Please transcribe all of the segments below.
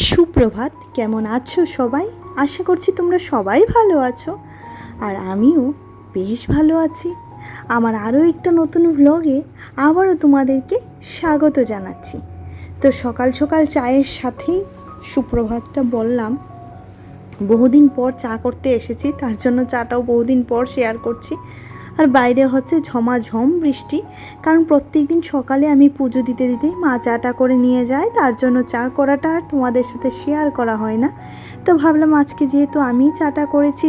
সুপ্রভাত। কেমন আছো সবাই? আশা করছি তোমরা সবাই ভালো আছো, আর আমিও বেশ ভালো আছি। আমার আরও একটা নতুন ভ্লগে আবারও তোমাদেরকে স্বাগত জানাচ্ছি। তো সকাল সকাল চায়ের সাথেই সুপ্রভাতটা বললাম। বহুদিন পর চা করতে এসেছি, তার জন্য চাটাও বহুদিন পর শেয়ার করছি। আর বাইরে হচ্ছে ঝমাঝম বৃষ্টি, কারণ প্রত্যেক দিন সকালে আমি পুজো দিতে দিতেই মা চাটা করে নিয়ে যায়, তার জন্য চা করাটা আর তোমাদের সাথে শেয়ার করা হয় না। তো ভাবলাম আজকে যেহেতু আমি চাটা করেছি,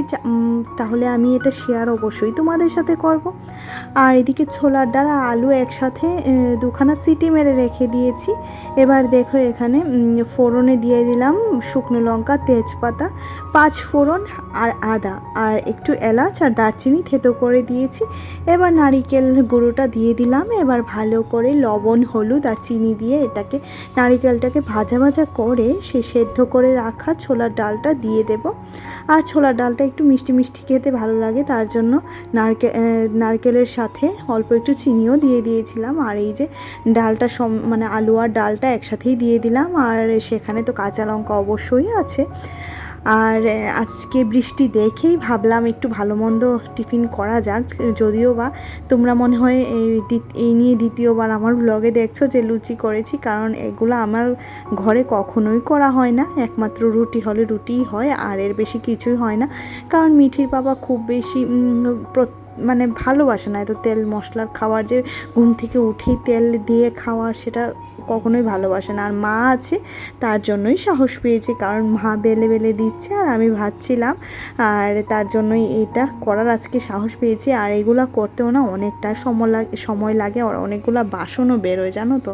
তাহলে আমি এটা শেয়ার অবশ্যই তোমাদের সাথে করব। আর এদিকে ছোলার ডাল আর আলু একসাথে দুখানা সিটি মেরে রেখে দিয়েছি। এবার দেখো এখানে ফোড়নে দিয়ে দিলাম শুকনো লঙ্কা, তেজপাতা, 5 ফোড়ন আর আদা, আর একটু এলাচ আর দারচিনি থেতো করে দিয়েছি। এবার নারিকেল গুঁড়োটা দিয়ে দিলাম। এবার ভালো করে লবণ, হলুদ আর চিনি দিয়ে এটাকে নারিকেলটাকে ভাজা ভাজা করে সে সেদ্ধ করে রাখা ছোলার ডালটা দিয়ে দেব। আর ছোলার ডালটা একটু মিষ্টি মিষ্টি খেতে ভালো লাগে, তার জন্য নারকেলের সাথে অল্প একটু চিনিও দিয়ে দিয়েছিলাম। আর এই যে ডালটা মানে আলু আর ডালটা একসাথেই দিয়ে দিলাম। আর সেখানে তো কাঁচা লঙ্কা অবশ্যই আছে। আর আজকে বৃষ্টি দেখেই ভাবলাম একটু ভালো মন্দ টিফিন করা যাক। যদিও বা তোমরা মনে হয় এই নিয়ে দ্বিতীয়বার আমার ব্লগে দেখছো যে লুচি করেছি, কারণ এগুলো আমার ঘরে কখনোই করা হয় না। একমাত্র রুটি হলে রুটিই হয়, আর এর বেশি কিছুই হয় না। কারণ মিঠির বাবা খুব বেশি মানে ভালোবাসে না এত তেল মশলার খাবার, যে ঘুম থেকে উঠেই তেল দিয়ে খাওয়ার, সেটা কখনোই ভালোবাসে না। আর মা আছে, তার জন্যই সাহস পেয়েছে, কারণ মা বেলে বেলে দিচ্ছে আর আমি ভাজছিলাম, আর তার জন্যই এটা করার আজকে সাহস পেয়েছি। আর এগুলো করতেও না অনেকটা সময় লাগে, আর অনেকগুলো বাসনও বেরোয়, জানো তো।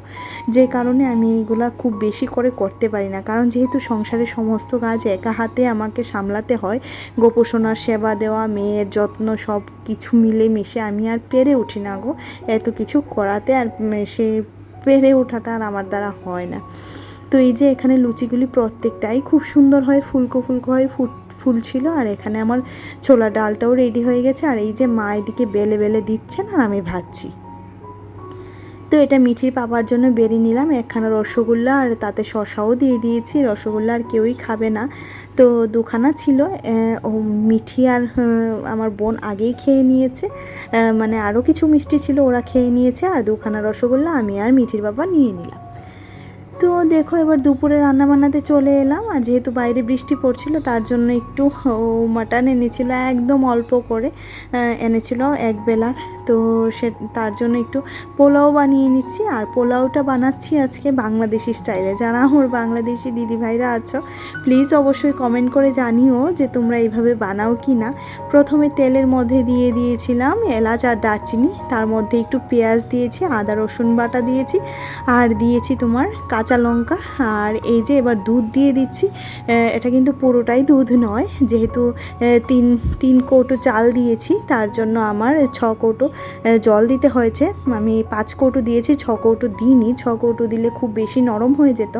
যে কারণে আমি এইগুলা খুব বেশি করে করতে পারি না, কারণ যেহেতু সংসারের সমস্ত কাজ একা হাতে আমাকে সামলাতে হয়, গোপোষণার সেবা দেওয়া, মেয়ের যত্ন, সব কিছু মিলে মিশে আমি আর পেরে উঠি না গো এত কিছু করাতে। আর সে পেরে ওঠাটা আর আমার দ্বারা হয় না। তো এই যে এখানে লুচিগুলি প্রত্যেকটাই খুব সুন্দর হয়, ফুলকো ফুলকো হয়, ফুল ছিল। আর এখানে আমার ছোলা ডালটাও রেডি হয়ে গেছে। আর এই যে মা এদিকে বেলে বেলে দিচ্ছেন আর আমি ভাজছি। তো এটা মিঠির পাপার জন্য বেরিয়ে নিলাম একখানা রসগোল্লা, আর তাতে শসাও দিয়ে দিয়েছি। রসগোল্লা আর কেউই খাবে না, তো দুখানা ছিল। ও মিঠি আর আমার বোন আগেই খেয়ে নিয়েছে, মানে আরও কিছু মিষ্টি ছিল, ওরা খেয়ে নিয়েছে। আর দুখানা রসগোল্লা আমি আর মিঠির বাবা নিয়ে নিলাম। তো দেখো এবার দুপুরে রান্না বান্নাতে চলে এলাম। আর যেহেতু বাইরে বৃষ্টি পড়ছিল, তার জন্য একটু মাটন এনেছিল, একদম অল্প করে এনেছিল এক বেলার। তো তার জন্য একটু পোলাও বানিয়ে নিচ্ছি। আর পোলাওটা বানাচ্ছি আজকে বাংলাদেশি স্টাইলে। যারা আমার বাংলাদেশি দিদিভাইরা আছো, প্লিজ অবশ্যই কমেন্ট করে জানিও যে তোমরা এইভাবে বানাও কি না। প্রথমে তেলের মধ্যে দিয়ে দিয়েছিলাম এলাচ আর দারচিনি, তার মধ্যে একটু পেঁয়াজ দিয়েছি, আদা রসুন বাটা দিয়েছি, আর দিয়েছি তোমার কাঁচা লঙ্কা। আর এই যে এবার দুধ দিয়ে দিচ্ছি। এটা কিন্তু পুরোটাই দুধ নয়, যেহেতু তিন কৌটো চাল দিয়েছি, তার জন্য আমার 6 কৌটো জল দিতে হয়েছে। আমি 5 কৌটো দিয়েছি, 6 কৌটো দিইনি। 6 কৌটো দিলে খুব বেশি নরম হয়ে যেত।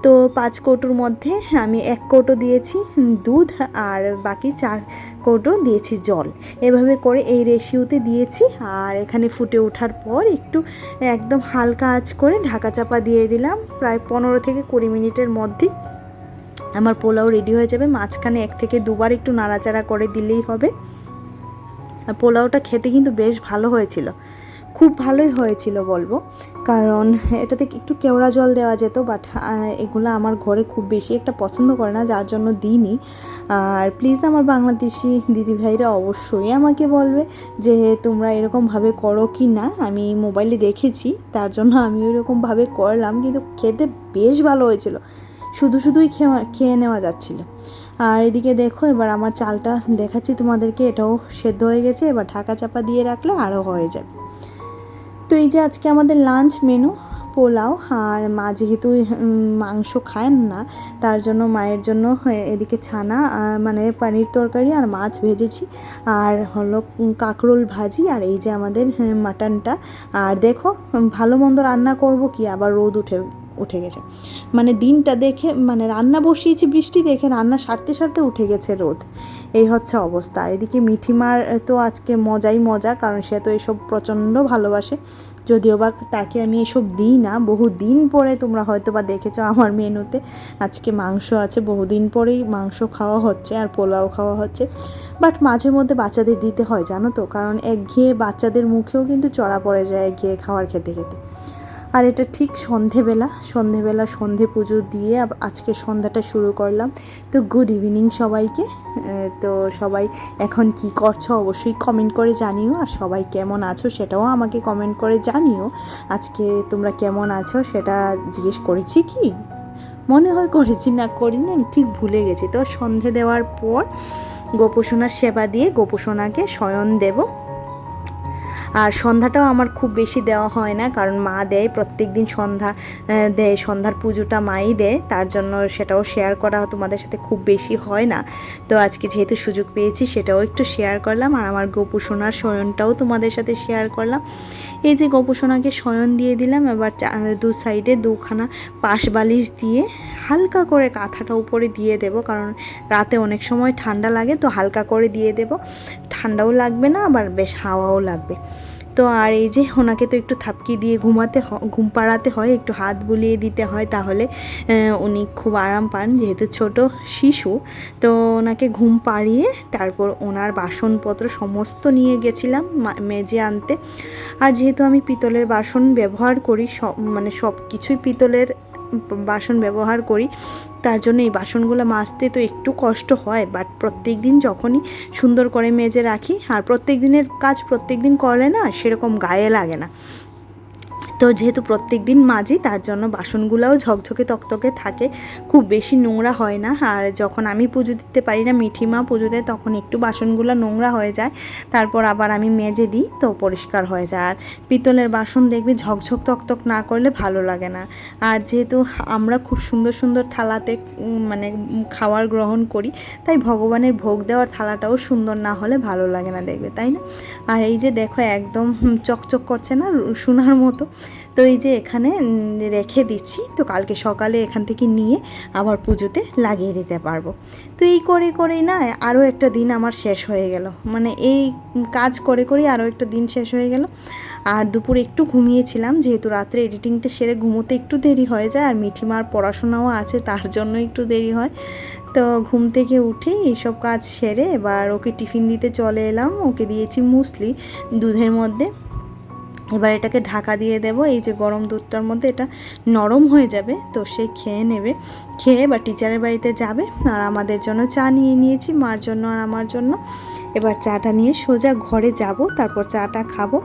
তো 5 কৌটোর মধ্যে আমি 1 কৌটো দিয়েছি দুধ, আর বাকি 4 কৌটো দিয়েছি জল। এভাবে করে এই রেশিওতে দিয়েছি। আর এখানে ফুটে ওঠার পর একটু একদম হালকা আঁচ করে ঢাকা চাপা দিয়ে দিলাম। প্রায় 15 থেকে 20 মিনিটের মধ্যে আমার পোলাও রেডি হয়ে যাবে। মাঝখানে 1 থেকে 2 বার একটু নাড়াচাড়া করে দিলেই হবে। আর পোলাওটা খেতে কিন্তু বেশ ভালো হয়েছিল, খুব ভালোই হয়েছিল বলবো, কারণ এটাতে একটু কেওড়া জল দেওয়া যেত, বাট এগুলো আমার ঘরে খুব বেশি একটা পছন্দ করে না, যার জন্য দিইনি। আর প্লিজ আমার বাংলাদেশি দিদিভাইরা অবশ্যই আমাকে বলবে যে তোমরা এরকমভাবে করো কি না। আমি মোবাইলে দেখেছি, তার জন্য আমি ওইরকমভাবে করলাম, কিন্তু খেতে বেশ ভালো হয়েছিল, শুধুই খেয়ে নেওয়া যাচ্ছিলো। আর এদিকে দেখো এবার আমার চালটা দেখাচ্ছি তোমাদেরকে, এটাও সেদ্ধ হয়ে গেছে। এবার ঢাকা চাপা দিয়ে রাখলে আরও হয়ে যাবে। তো এই যে আজকে আমাদের লাঞ্চ মেনু পোলাও। আর মা যেহেতু মাংস খায় না, তার জন্য মায়ের জন্য এদিকে ছানা, মানে পানির তরকারি আর মাছ ভেজেছি, আর হলো কাঁকরোল ভাজি, আর এই যে আমাদের মাটনটা। আর দেখো ভালো মন্দ রান্না করব কি, আবার রোদ উঠে উঠে গেছে, মানে দিনটা দেখে মানে রান্না বসিয়েছি বৃষ্টি দেখে রান্না সারতে সারতে উঠে গেছে রোদ। এই হচ্ছে অবস্থা। আর এদিকে মিঠিমার তো আজকে মজাই মজা, কারণ সে তো এসব প্রচণ্ড ভালোবাসে, যদিও বা তাকে আমি এসব দিই না। বহুদিন পরে তোমরা হয়তো বা দেখেছো আমার মেনুতে আজকে মাংস আছে, বহুদিন পরেই মাংস খাওয়া হচ্ছে আর পোলাও খাওয়া হচ্ছে। বাট মাঝে মধ্যে বাচ্চাদের দিতে হয় জানো তো, কারণ একঘেয়ে বাচ্চাদের মুখেও কিন্তু চড়া পড়ে যায় একঘেয়ে খাওয়ার খেতে খেতে। আর এটা ঠিক সন্ধেবেলা সন্ধে পুজো দিয়ে আজকে সন্ধ্যাটা শুরু করলাম। তো গুড ইভিনিং সবাইকে। তো সবাই এখন কি করছো অবশ্যই কমেন্ট করে জানিও, আর সবাই কেমন আছো সেটাও আমাকে কমেন্ট করে জানিও। আজকে তোমরা কেমন আছো সেটা জিজ্ঞেস করেছি কি, মনে হয় করেছি, না করিনি, আমি ঠিক ভুলে গেছি। তো সন্ধে দেওয়ার পর গোপোষণার সেবা দিয়ে গোপোষণাকে শয়ন দেব। আর সন্ধ্যাটাও আমার খুব বেশি দেওয়া হয় না, কারণ মা দেয় প্রত্যেক দিন সন্ধ্যা দেয়, সন্ধ্যার পুজোটা মাই দেয়, তার জন্য সেটাও শেয়ার করা তোমাদের সাথে খুব বেশি হয় না। তো আজকে যেহেতু সুযোগ পেয়েছি সেটাও একটু শেয়ার করলাম, আর আমার গোপোষণার শয়নটাও তোমাদের সাথে শেয়ার করলাম। এই যে গোপোষণাকে শয়ন দিয়ে দিলাম, এবার দু সাইডে দুখানা পাশ বালিশ দিয়ে হালকা করে কাঁথাটা উপরে দিয়ে দেব, কারণ রাতে অনেক সময় ঠান্ডা লাগে, তো হালকা করে দিয়ে দেব, ঠান্ডাও লাগবে না আবার বেশ হাওয়াও লাগবে। তো আর এই যে ওনাকে তো একটু থাপকি দিয়ে ঘুম পাড়াতে হয়, একটু হাত বুলিয়ে দিতে হয়, তাহলে উনি খুব আরাম পান, যেহেতু ছোট শিশু। তো ওনাকে ঘুম পাড়িয়ে তারপর ওনার বাসনপত্র সমস্ত নিয়ে গেছিলাম মেজে আনতে। আর যেহেতু আমি পিতলের বাসন ব্যবহার করি, সব কিছুই পিতলের বাসন ব্যবহার করি, তার জন্য এই বাসনগুলো মাজতে তো একটু কষ্ট হয়, বাট প্রত্যেক দিন যখনই সুন্দর করে মেজে রাখি, আর প্রত্যেক দিনের কাজ প্রত্যেক দিন করলে না সেরকম গায়ে লাগে না। তো যেহেতু প্রত্যেক দিন মাজি, তার জন্য বাসনগুলোও ঝকঝকে তকতকে থাকে, খুব বেশি নোংরা হয় না। আর যখন আমি পুজো দিতে পারি না, মিঠিমা পুজো দেয়, তখন একটু বাসনগুলো নোংরা হয়ে যায়, তারপর আবার আমি মেজে দিই, তো পরিষ্কার হয়ে যায়। আর পিতলের বাসন দেখবে ঝকঝক তকতক না করলে ভালো লাগে না। আর যেহেতু আমরা খুব সুন্দর সুন্দর থালাতে মানে খাবার গ্রহণ করি, তাই ভগবানের ভোগ দেওয়ার থালাটাও সুন্দর না হলে ভালো লাগে না দেখবে, তাই না? আর এই যে দেখো একদম চকচক করছে না, সোনার মতো। তো এই যে এখানে রেখে দিচ্ছি, তো কালকে সকালে এখান থেকে নিয়ে আবার পুজোতে লাগিয়ে দিতে পারবো। তো এই করে করেই না আরও একটা দিন আমার শেষ হয়ে গেল, মানে এই কাজ করে করেই আরও একটা দিন শেষ হয়ে গেল। আর দুপুরে একটু ঘুমিয়েছিলাম, যেহেতু রাত্রে এডিটিংটা সেরে ঘুমোতে একটু দেরি হয়ে যায়, আর মিঠিমার পড়াশোনাও আছে তার জন্য একটু দেরি হয়। তো ঘুম থেকে উঠে এইসব কাজ সেরে এবার ওকে টিফিন দিতে চলে এলাম। ওকে দিয়েছি মুসলি দুধের মধ্যে। এবার এটাকে ঢাকা দিয়ে দেব, এই যে গরম দুধটার মধ্যে এটা নরম হয়ে যাবে, তো সে খেয়ে নেবে, খেয়ে বা টিচারের বাড়িতে যাবে। আর আমাদের জন্য চা নিয়ে নিয়েছি, মার জন্য আর আমার জন্য। এবার চাটা নিয়ে সোজা ঘরে যাব, তারপর চাটা খাবো,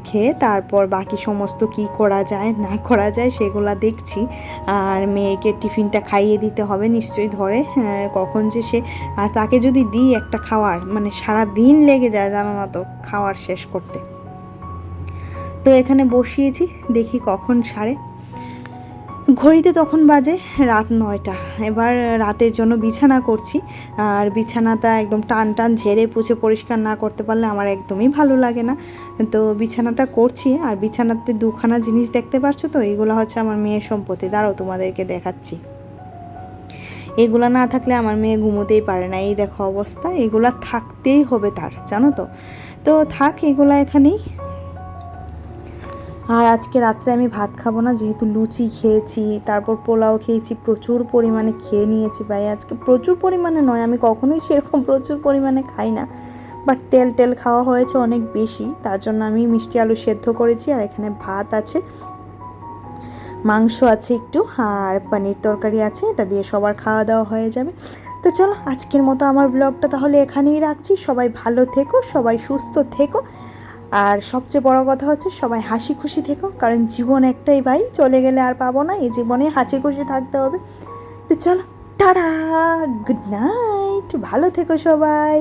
খেয়ে তারপর বাকি সমস্ত কি করা যায় না করা যায় সেগুলো দেখছি। আর মেয়েকে টিফিনটা খাইয়ে দিতে হবে নিশ্চয়ই, ধরে কখন যে সে, আর তাকে যদি দিই একটা খাওয়ার, মানে সারা দিন লেগে যায় জানো না তো খাওয়ার শেষ করতে। তো এখানে বসিয়েছি, দেখি কখন সারে। ঘড়িতে তখন বাজে রাত 9টা। এবার রাতের জন্য বিছানা করছি, আর বিছানাটা একদম টান টান ঝেড়ে পুছে পরিষ্কার না করতে পারলে আমার একদমই ভালো লাগে না। তো বিছানাটা করছি, আর বিছানাতে দুখানা জিনিস দেখতে পাচ্ছ তো, এইগুলো হচ্ছে আমার মেয়ের সম্পত্তি। দাঁড়াও তোমাদেরকে দেখাচ্ছি। এগুলো না থাকলে আমার মেয়ে ঘুমোতেই পারে না, এই দেখো অবস্থা, এগুলা থাকতেই হবে তার, জানো তো। তো থাক এগুলো এখানেই। আর আজকে রাত্রে আমি ভাত খাবো না, যেহেতু লুচি খেয়েছি, তারপর পোলাও খেয়েছি, প্রচুর পরিমাণে খেয়ে নিয়েছি ভাই। আজকে প্রচুর পরিমাণে নয়, আমি কখনোই সেরকম প্রচুর পরিমাণে খাই না, বাট তেল খাওয়া হয়েছে অনেক বেশি, তার জন্য আমি মিষ্টি আলু সেদ্ধ করেছি। আর এখানে ভাত আছে, মাংস আছে একটু, আর পনির তরকারি আছে, এটা দিয়ে সবার খাওয়া দাওয়া হয়ে যাবে। তো চলো আজকের মতো আমার ব্লগটা তাহলে এখানেই রাখছি। সবাই ভালো থেকো, সবাই সুস্থ থেকো, আর সবচেয়ে বড় কথা হচ্ছে সবাই হাসি খুশি থেকো, কারণ জীবন একটাই ভাই, চলে গেলে আর পাবো না, এই জীবনে হাসি খুশি থাকতে হবে। তো চলো টাটা, গুড নাইট, ভালো থেকো সবাই।